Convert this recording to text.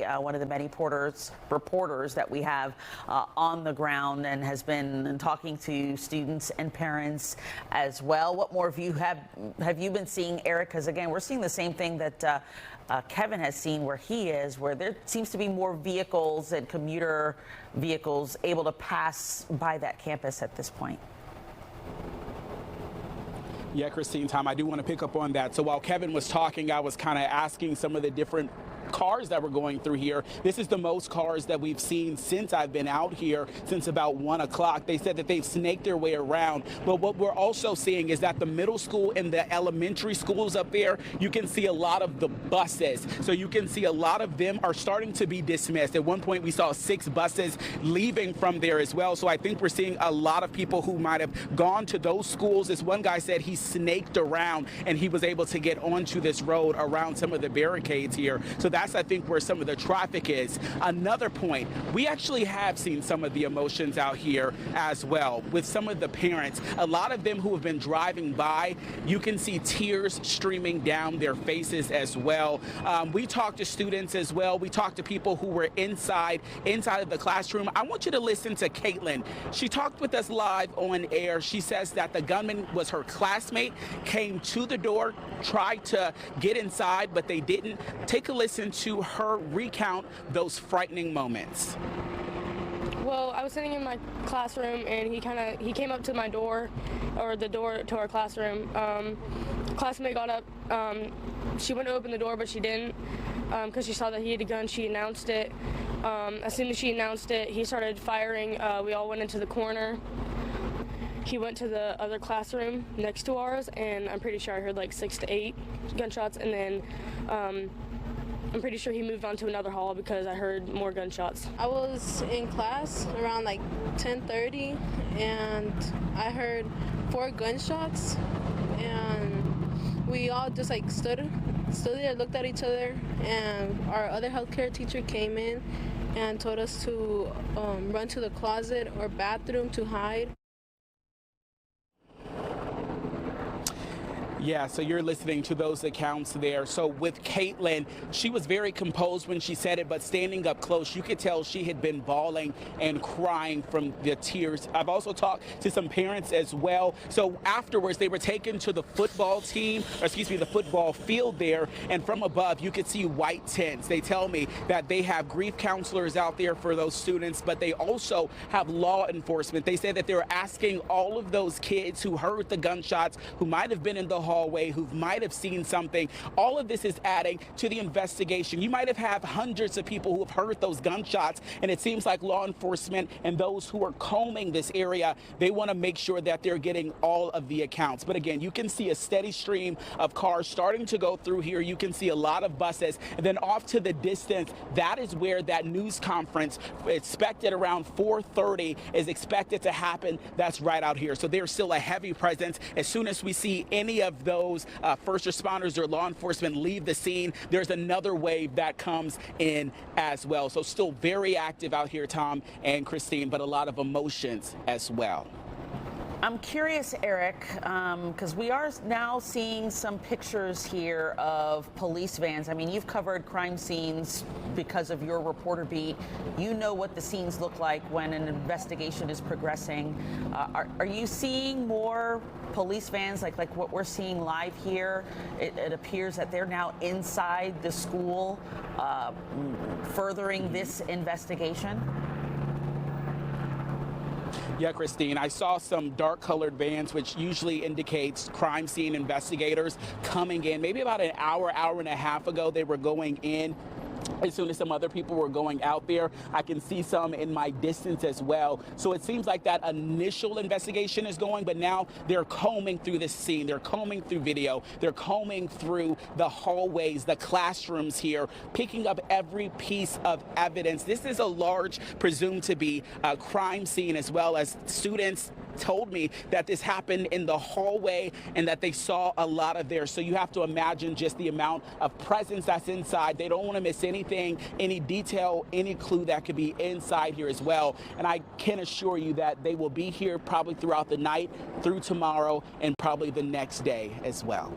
Apalachee, one of the many reporters that we have on the ground, and has been talking to students and parents as well. What more have you been seeing, Eric? Because again, we're seeing the same thing that Kevin has seen where he is, where there seems to be more vehicles and commuter vehicles able to pass by that campus at this point. Yeah, Christine, Tom, I do want to pick up on that. So while Kevin was talking, I was kind of asking some of the different cars that were going through here. This is the most cars that we've seen since I've been out here, since about 1 o'clock. They said that they've snaked their way around. But what we're also seeing is that the middle school and the elementary schools up there, you can see a lot of the buses. So you can see a lot of them are starting to be dismissed. At one point, we saw 6 buses leaving from there as well. So I think we're seeing a lot of people who might have gone to those schools. This one guy said he snaked around and he was able to get onto this road around some of the barricades here. So that's, I think, where some of the traffic is. Another point, we actually have seen some of the emotions out here as well with some of the parents. A lot of them who have been driving by, you can see tears streaming down their faces as well. We talked to students as well. We talked to people who were inside of the classroom. I want you to listen to Caitlin. She talked with us live on air. She says that the gunman was her classmate, came to the door, tried to get inside, but they didn't. Take a listen to her recount those frightening moments. Well, I was sitting in my classroom and he came up to my door, or the door to our classroom. Classmate got up. She went to open the door, but she didn't because she saw that he had a gun. She announced it. As soon as she announced it, he started firing. We all went into the corner. He went to the other classroom next to ours, and I'm pretty sure I heard like 6 to 8 gunshots, and then I'm pretty sure he moved on to another hall because I heard more gunshots. I was in class around like 10:30, and I heard 4 gunshots, and we all just like stood there, looked at each other, and our other healthcare teacher came in and told us to run to the closet or bathroom to hide. Yeah, so you're listening to those accounts there. So with Caitlin, she was very composed when she said it, but standing up close, you could tell she had been bawling and crying from the tears. I've also talked to some parents as well. So afterwards, they were taken to the football team, or excuse me, the football field there, and from above, you could see white tents. They tell me that they have grief counselors out there for those students, but they also have law enforcement. They said that they were asking all of those kids who heard the gunshots, who might have been in the hallway, who might have seen something. All of this is adding to the investigation. You might have hundreds of people who have heard those gunshots, and it seems like law enforcement and those who are combing this area, they want to make sure that they're getting all of the accounts. But again, you can see a steady stream of cars starting to go through here. You can see a lot of buses, and then off to the distance, that is where that news conference expected around 4:30 is expected to happen. That's right out here. So there's still a heavy presence. As soon as we see any of those first responders or law enforcement leave the scene, there's another wave that comes in as well. So still very active out here, Tom and Christine, but a lot of emotions as well. I'm curious, Eric, because we are now seeing some pictures here of police vans. I mean, you've covered crime scenes because of your reporter beat. You know what the scenes look like when an investigation is progressing. Are you seeing more police vans like what we're seeing live here? It appears that they're now inside the school, furthering this investigation. Yeah, Christine, I saw some dark-colored vans, which usually indicates crime scene investigators coming in. Maybe about an hour and a half ago, they were going in. As soon as some other people were going out there, I can see some in my distance as well. So it seems like that initial investigation is going, but now they're combing through this scene. They're combing through video. They're combing through the hallways, the classrooms here, picking up every piece of evidence. This is a large, presumed to be a crime scene, as well as students told me that this happened in the hallway and that they saw a lot of there. So you have to imagine just the amount of presence that's inside. They don't want to miss anything, any detail, any clue that could be inside here as well. And I can assure you that they will be here probably throughout the night, through tomorrow, and probably the next day as well.